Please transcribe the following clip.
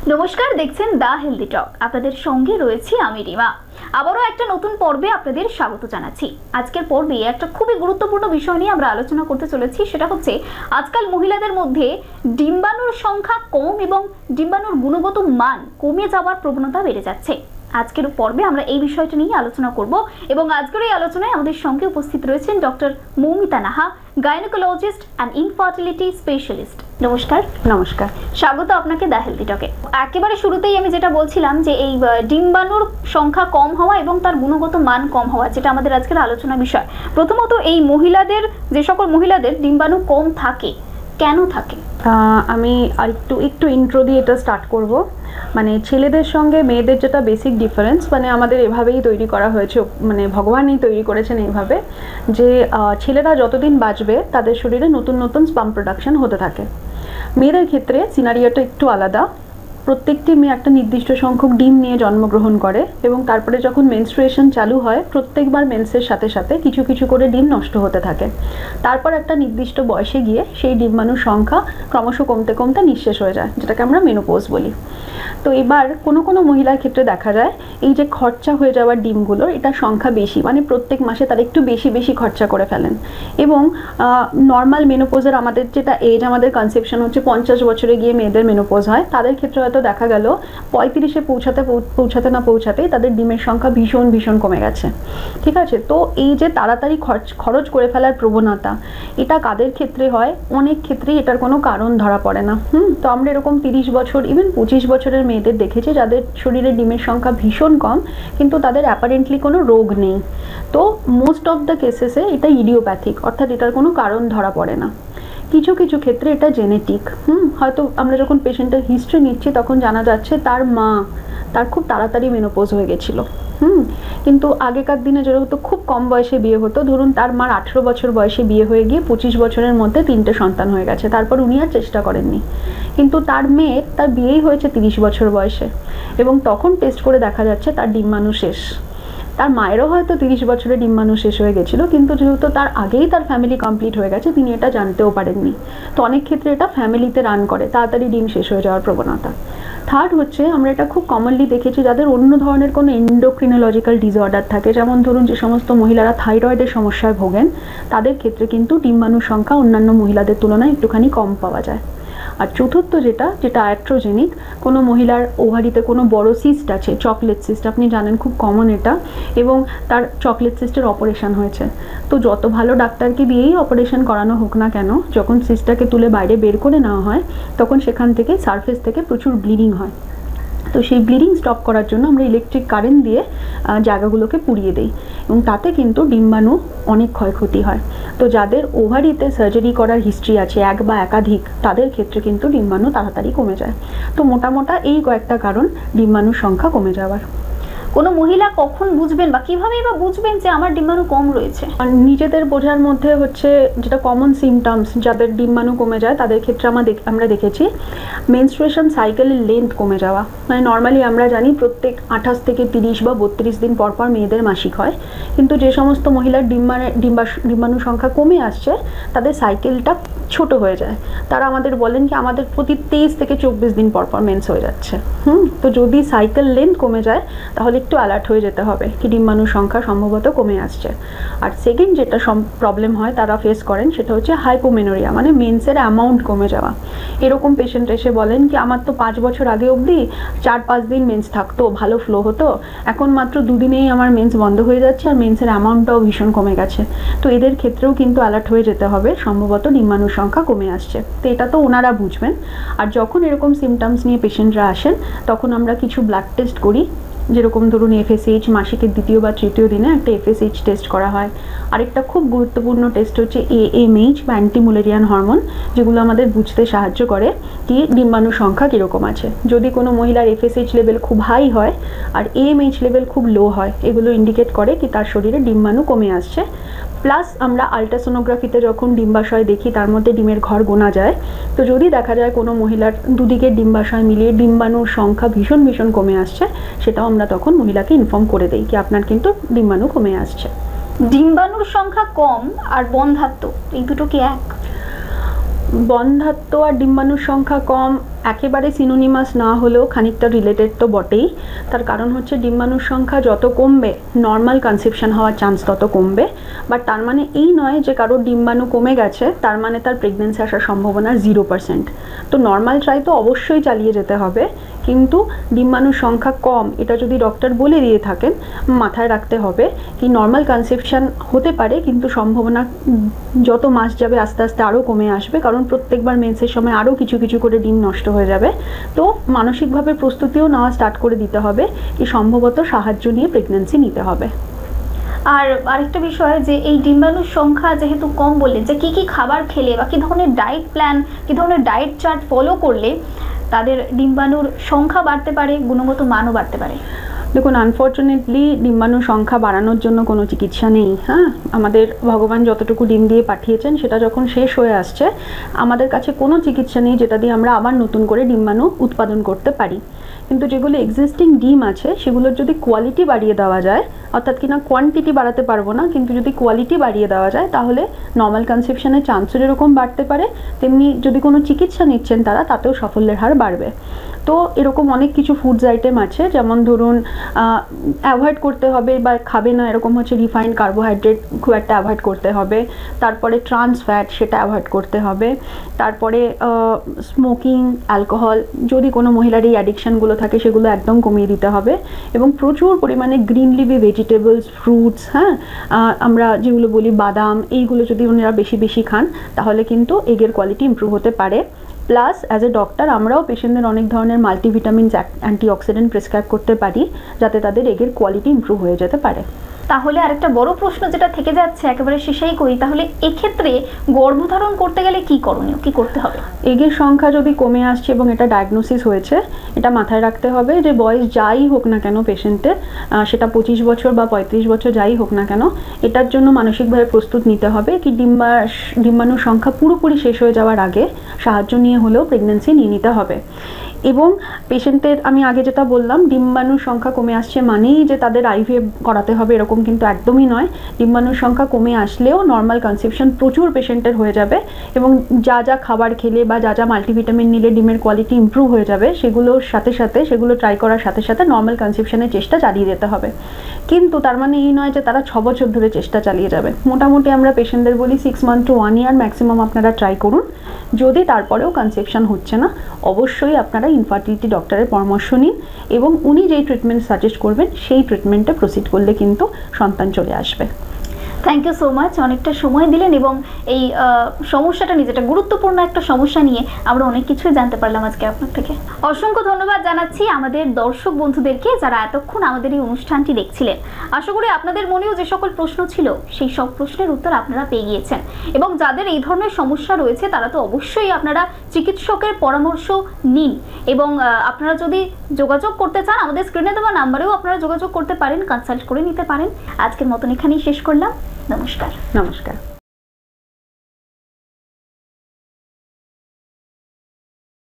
নমস্কার, দেখছেন দা হেলদি টক। আপনাদের সঙ্গে রয়েছি আমি রিমা। আবারও একটা নতুন পর্বে আপনাদের স্বাগত জানাচ্ছি। আজকের পর্বে একটা খুবই গুরুত্বপূর্ণ বিষয় নিয়ে আমরা আলোচনা করতে চলেছি। সেটা হচ্ছে আজকাল মহিলাদের মধ্যে ডিম্বাণুর সংখ্যা কম এবং ডিম্বাণুর গুণগত মান কমে যাওয়ার প্রবণতা বেড়ে যাচ্ছে। আজকের পর্বে আমরা এই বিষয়টা নিয়ে আলোচনা করব এবং আজকের এই আলোচনায় আমাদের সঙ্গে উপস্থিত রয়েছেন doctor Moumita Naha, gynaecologist and infertility specialist. নমস্কার। নমস্কার, স্বাগত আপনাকে দা হেলদি টকে। একেবারে শুরুতেই আমি যেটা বলছিলাম যে এই ডিম্বাণুর সংখ্যা কম হওয়া এবং তার গুণগত মান কম হওয়া, যেটা আমাদের আজকের আলোচনা বিষয়। প্রথমত এই মহিলাদের, যে সকল মহিলাদের ডিম্বাণু কম থাকে, কেন থাকে? আমি আর একটু ইন্ট্রো দিয়ে এটা স্টার্ট করব। মানে ছেলেদের সঙ্গে মেয়েদের যেটা বেসিক ডিফারেন্স, মানে আমাদের এভাবেই তৈরি করা হয়েছে, মানে ভগবানই তৈরি করেছেন এইভাবে যে ছেলেরা যতদিন বাঁচবে তাদের শরীরে নতুন নতুন স্পাম প্রোডাকশন হতে থাকে। মেয়েদের ক্ষেত্রে সিনারিওটা একটু আলাদা। প্রত্যেকটি মেয়ে একটা নির্দিষ্ট সংখ্যক ডিম নিয়ে জন্মগ্রহণ করে এবং তারপরে যখন মেনস্ট্রুয়েশন চালু হয় প্রত্যেকবার মেন্সের সাথে সাথে কিছু কিছু করে ডিম নষ্ট হতে থাকে। তারপর একটা নির্দিষ্ট বয়সে গিয়ে সেই ডিম্বাণুর সংখ্যা ক্রমশ কমতে কমতে নিঃশেষ হয়ে যায়, যেটাকে আমরা মেনোপজ বলি। তো এবার কোনো কোনো মহিলার ক্ষেত্রে দেখা যায় এই যে খরচা হয়ে যাওয়ার ডিমগুলোর এটা সংখ্যা বেশি, মানে প্রত্যেক মাসে তারা একটু বেশি বেশি খরচা করে ফেলেন। এবং নর্মাল মেনোপোজের আমাদের যেটা এজ, আমাদের কনসেপশন হচ্ছে 50 বছরে গিয়ে মেয়েদের মেনোপোজ হয়। তাদের ক্ষেত্রে হয়তো দেখা গেল 35-এ পৌঁছাতে না পৌঁছাতেই তাদের ডিমের সংখ্যা ভীষণ ভীষণ কমে গেছে। ঠিক আছে, তো এই যে তাড়াতাড়ি খরচ করে ফেলার প্রবণতা, এটা কাদের ক্ষেত্রে হয়? অনেক ক্ষেত্রেই এটার কোনো কারণ ধরা পড়ে না। তো আমরা এরকম 30 বছর ইভেন 25 বছরের মেয়েদের দেখেছি যাদের শরীরে ডিমের সংখ্যা ভীষণ কম, কিন্তু তাদের অ্যাপারেন্টলি কোনো রোগ নেই। তো মোস্ট অফ দ্য কেসেসে এটা ইডিওপ্যাথিক, অর্থাৎ এটার কোনো কারণ ধরা পড়ে না। কিছু কিছু ক্ষেত্রে এটা জেনেটিক। হয়তো আমরা যখন পেশেন্টের হিস্ট্রি নিচ্ছি তখন জানা যাচ্ছে তার খুব তাড়াতাড়ি মেনোপোজ হয়ে গেছিলো। কিন্তু আগেকার দিনে যেহেতু খুব কম বয়সে বিয়ে হতো, ধরুন তার মার 18 বছর বয়সে বিয়ে হয়ে গিয়ে 25 বছরের মধ্যে 3টে সন্তান হয়ে গেছে, তারপর উনি আর চেষ্টা করেননি। কিন্তু তার বিয়েই হয়েছে 30 বছর বয়সে এবং তখন টেস্ট করে দেখা যাচ্ছে তার ডিম্বাণু শেষ। তার মায়েরও হয়তো 30 বছরে ডিম্বাণু শেষ হয়ে গেছিলো, কিন্তু যেহেতু তার আগেই তার ফ্যামিলি কমপ্লিট হয়ে গেছে তিনি এটা জানতেও পারেননি। তো অনেক ক্ষেত্রে এটা ফ্যামিলিতে রান করে, তাড়াতাড়ি ডিম শেষ হয়ে যাওয়ার প্রবণতা। থার্ড হচ্ছে, আমরা এটা খুব কমনলি দেখেছি যাদের অন্য ধরনের কোনো এন্ডোক্রিনোলজিক্যাল ডিসঅর্ডার থাকে, যেমন ধরুন যে সমস্ত মহিলারা থাইরয়েডের সমস্যায় ভোগেন তাদের ক্ষেত্রে কিন্তু ডিম্বাণুর সংখ্যা অন্যান্য মহিলাদের তুলনায় একটুখানি কম পাওয়া যায়। আর চতুর্থ যেটা অ্যাট্রোজেনিক, কোনো মহিলার ওভারিতে কোনো বড় সিস্ট আছে, চকলেট সিস্ট, আপনি জানেন খুব কমন এটা, এবং তার চকলেট সিস্টের অপারেশন হয়েছে। তো যত ভালো ডাক্তারকে দিয়েই অপারেশন করানো হোক না কেন, যখন সিস্টটাকে তুলে বাইরে বের করে নেওয়া হয় তখন সেখান থেকে সারফেস থেকে প্রচুর ব্লিডিং হয়। তো সেই ব্লিডিং স্টপ করার জন্য আমরা ইলেকট্রিক কারেন্ট দিয়ে জায়গাগুলোকে পুড়িয়ে দিই এবং তাতে কিন্তু ডিম্বাণু অনেক ক্ষয়ক্ষতি হয়। তো যাদের ওভারিতে সার্জারি করার হিস্ট্রি আছে এক বা একাধিক, তাদের ক্ষেত্রে কিন্তু ডিম্বাণু তাড়াতাড়ি কমে যায়। তো মোটামোটা এই কয়েকটা কারণ ডিম্বাণুর সংখ্যা কমে যাওয়ার। কোনো মহিলা কখন বুঝবেন বা কিভাবেই বা বুঝবেন যে আমার ডিম্বাণু কম রয়েছে? নিজেদের বোঝার মধ্যে হচ্ছে যেটা কমন সিমটমস, যাদের ডিম্বাণু কমে যায় তাদের ক্ষেত্রে আমরা দেখেছি মেনস্ট্রুয়েশন সাইকেলের লেন্থ কমে যাওয়া। মানে নর্মালি আমরা জানি প্রত্যেক 28 থেকে 30 বা 32 দিন পর পর মেয়েদের মাসিক হয়, কিন্তু যে সমস্ত মহিলার ডিম্বাণু সংখ্যা কমে আসছে তাদের সাইকেলটা ছোট হয়ে যায়। তারা আমাদের বলেন কি আমাদের প্রতি 23 থেকে 24 দিন পর পর মেন্স হয়ে যাচ্ছে। তো যদি সাইকেল লেন্থ কমে যায় তাহলে একটু অ্যালার্ট হয়ে যেতে হবে কি ডিম্বাণুর সংখ্যা সম্ভবত কমে আসছে। আর সেকেন্ড যেটা প্রবলেম হয় তারা ফেস করেন সেটা হচ্ছে হাইপোমেনোরিয়া, মানে মেন্সের অ্যামাউন্ট কমে যাওয়া। এরকম পেশেন্ট এসে বলেন কি আমার তো 5 বছর আগে অবধি 4-5 দিন মেন্স থাকতো, ভালো ফ্লো হতো, এখন মাত্র 2 দিনেই আমার মেন্স বন্ধ হয়ে যাচ্ছে আর মেন্সের অ্যামাউন্টটাও ভীষণ কমে গেছে। তো এদের ক্ষেত্রেও কিন্তু অ্যালার্ট হয়ে যেতে হবে, সম্ভবত ডিম্বাণুর সংখ্যা কমে আসছে। তো এটা তো ওনারা বুঝবেন। আর যখন এরকম সিমটমস নিয়ে পেশেন্টরা আসেন তখন আমরা কিছু ব্লাড টেস্ট করি, যেরকম ধরুন FSH, মাসিকের 2য় বা 3য় দিনে একটা FSH টেস্ট করা হয়। আরেকটা খুব গুরুত্বপূর্ণ টেস্ট হচ্ছে AMH বা অ্যান্টিমুলেরিয়ান হরমোন, যেগুলো আমাদের বুঝতে সাহায্য করে কি ডিম্বাণুর সংখ্যা কীরকম আছে। যদি কোনো মহিলার FSH লেভেল খুব হাই হয় আর AMH লেভেল খুব লো হয়, এগুলো ইন্ডিকেট করে কি তার শরীরে ডিম্বাণু কমে আসছে। প্লাস আমরা আল্ট্রাসোনোগ্রাফিতে যখন ডিম্বাশয় দেখি তার মধ্যে ডিমের ঘর গোনা যায়, তো যদি দেখা যায় কোনো মহিলার দুদিকের ডিম্বাশয় মিলিয়ে ডিম্বাণুর সংখ্যা ভীষণ ভীষণ কমে আসছে, সেটাও আমরা তখন মহিলাকে ইনফর্ম করে দিই কি আপনার কিন্তু ডিম্বাণু কমে আসছে। ডিম্বাণুর সংখ্যা কম আর বন্ধ্যাত্ব এই দুটো কি এক? বন্ধ্যাত্ব আর ডিম্বাণুর সংখ্যা কম একেবারে সিনোনিমাস না হলেও খানিকটা রিলেটেড তো বটেই। তার কারণ হচ্ছে ডিম্বাণুর সংখ্যা যত কমবে নর্মাল কনসেপশন হওয়ার চান্স তত কমবে। বাট তার মানে এই নয় যে কারোর ডিম্বাণু কমে গেছে তার মানে তার প্রেগনেন্সি আসার সম্ভাবনা 0%। তো নর্মাল ট্রাই তো অবশ্যই চালিয়ে যেতে হবে, কিন্তু ডিম্বাণুর সংখ্যা কম এটা যদি ডক্টর বলে দিয়ে থাকেন মাথায় রাখতে হবে কি নর্মাল কনসেপশন হতে পারে, কিন্তু সম্ভাবনা যত মাস যাবে আস্তে আস্তে আরও কমে আসবে, কারণ প্রত্যেকবার মেন্সের সময় আরও কিছু কিছু করে ডিম নষ্ট হয়ে যাবে। তো মানসিকভাবে প্রস্তুতিও নেওয়া স্টার্ট করে দিতে হবে কি সম্ভবত সাহায্য নিয়ে প্রেগনেন্সি নিতে হবে। আর আরেকটা বিষয় যে এই ডিম্বাণুর সংখ্যা যেহেতু কম বললেন, যে কি খাবার খেলে বা কি ধরনের ডায়েট প্ল্যান, কি ধরনের ডায়েট চার্ট ফলো করলে তাদের ডিম্বাণুর সংখ্যা বাড়তে পারে, গুণগত মানও বাড়তে পারে? দেখুন, আনফর্চুনেটলি ডিম্বাণুর সংখ্যা বাড়ানোর জন্য কোনো চিকিৎসা নেই। হ্যাঁ, আমাদের ভগবান যতটুকু ডিম দিয়ে পাঠিয়েছেন সেটা যখন শেষ হয়ে আসছে আমাদের কাছে কোনো চিকিৎসা নেই যেটা দিয়ে আমরা আবার নতুন করে ডিম্বাণু উৎপাদন করতে পারি। কিন্তু যেগুলো এক্সিস্টিং ডিম আছে সেগুলোর যদি কোয়ালিটি বাড়িয়ে দেওয়া যায়, অর্থাৎ কিনা কোয়ান্টিটি বাড়াতে পারবো না কিন্তু যদি কোয়ালিটি বাড়িয়ে দেওয়া যায় তাহলে নর্মাল কনসেপশনের চান্সও যেরকম বাড়তে পারে তেমনি যদি কোনো চিকিৎসা নিচ্ছেন তারা তাতেও সাফল্যের হার বাড়বে। তো এরকম অনেক কিছু ফুডস আইটেম আছে, যেমন ধরুন অ্যাভয়েড করতে হবে বা খাবে না এরকম হচ্ছে রিফাইন্ড কার্বোহাইড্রেট খুব একটা অ্যাভয়েড করতে হবে, তারপরে ট্রান্স ফ্যাট সেটা অ্যাভয়েড করতে হবে, তারপরে স্মোকিং, অ্যালকোহল যদি কোনো মহিলার এই অ্যাডিকশানগুলো থাকে সেগুলো একদম কমিয়ে দিতে হবে, এবং প্রচুর পরিমাণে গ্রিন লিভি ভেজিটেবলস, ফ্রুটস, হ্যাঁ আমরা যেগুলো বলি বাদাম, এইগুলো যদি ওনারা বেশি বেশি খান তাহলে কিন্তু এগের কোয়ালিটি ইমপ্রুভ হতে পারে। প্লাস অ্যাজ এ ডক্টর আমরাও পেশেন্টদের অনেক ধরনের মাল্টিভিটামিনস, অ্যান্টিঅক্সিডেন্ট প্রেসক্রাইব করতে পারি যাতে তাদের এগের কোয়ালিটি ইমপ্রুভ হয়ে যেতে পারে। তাহলে আরেকটা বড় প্রশ্ন যেটা থেকে যাচ্ছে একেবারে শেষেই করি, তাহলে এক্ষেত্রে গর্ভধারণ করতে গেলে কি করণীয়, কি করতে হবে? এগের সংখ্যা যদি কমে আসছে এবং এটা ডায়াগনোসিস হয়েছে, এটা মাথায় রাখতে হবে যে বয়স যাই হোক না কেন পেশেন্টের, সেটা 25 বছর বা 35 বছর যাই হোক না কেন, এটার জন্য মানসিকভাবে প্রস্তুত নিতে হবে কি ডিম্বাণুর সংখ্যা পুরোপুরি শেষ হয়ে যাওয়ার আগে সাহায্য নিয়ে হলেও প্রেগনেন্সি নিয়ে নিতে হবে। এবং পেশেন্টের আমি আগে যেটা বললাম ডিম্বাণুর সংখ্যা কমে আসছে মানেই যে তাদের আইভিএফ করাতে হবে এরকম কিন্তু একদমই নয়। ডিম্বাণুর সংখ্যা কমে আসলেও নর্মাল কনসেপশন প্রচুর পেশেন্টের হয়ে যাবে, এবং যা যা খাবার খেলে বা যা যা মাল্টিভিটামিন নিলে ডিমের কোয়ালিটি ইমপ্রুভ হয়ে যাবে সেগুলোর সাথে সাথে সেগুলো ট্রাই করার সাথে সাথে নর্মাল কনসেপশনের চেষ্টা চালিয়ে যেতে হবে। কিন্তু তার মানে এই নয় যে তারা 6 বছর ধরে চেষ্টা চালিয়ে যাবে। মোটামুটি আমরা পেশেন্টদের বলি 6 মান্থ টু 1 ইয়ার ম্যাক্সিমাম আপনারা ট্রাই করুন। যদি তারপরেও কনসেপশন হচ্ছে না অবশ্যই আপনারা ইনফার্টিলিটি ডক্টরের পরামর্শ নিন, এবং উনি যেই ট্রিটমেন্ট সাজেস্ট করবেন সেই ট্রিটমেন্টে প্রসিড করলে কিন্তু সন্তান চলে আসবে। থ্যাংক ইউ সো মাচ, অনেকটা সময় দিলেন এবং এই সমস্যাটা নিয়ে, যেটা গুরুত্বপূর্ণ একটা সমস্যা নিয়ে আমরা অনেক কিছুই জানতে পারলাম আজকে আপনার থেকে। অসংখ্য ধন্যবাদ জানাচ্ছি আমাদের দর্শক বন্ধুদেরকে যারা এতক্ষণ আমাদের এই অনুষ্ঠানটি দেখছিলেন। আশা করি আপনাদের মনেও যে সকল প্রশ্ন ছিল সেই সব প্রশ্নের উত্তর আপনারা পেয়ে গিয়েছেন, এবং যাদের এই ধরনের সমস্যা রয়েছে তারা তো অবশ্যই আপনারা চিকিৎসকের পরামর্শ নিন, এবং আপনারা যদি যোগাযোগ করতে চান আমাদের স্ক্রিনে দেওয়া নাম্বারেও আপনারা যোগাযোগ করতে পারেন, কনসাল্ট করে নিতে পারেন। আজকের মতন এখানেই শেষ করলাম। নমস্কার। নমস্কার।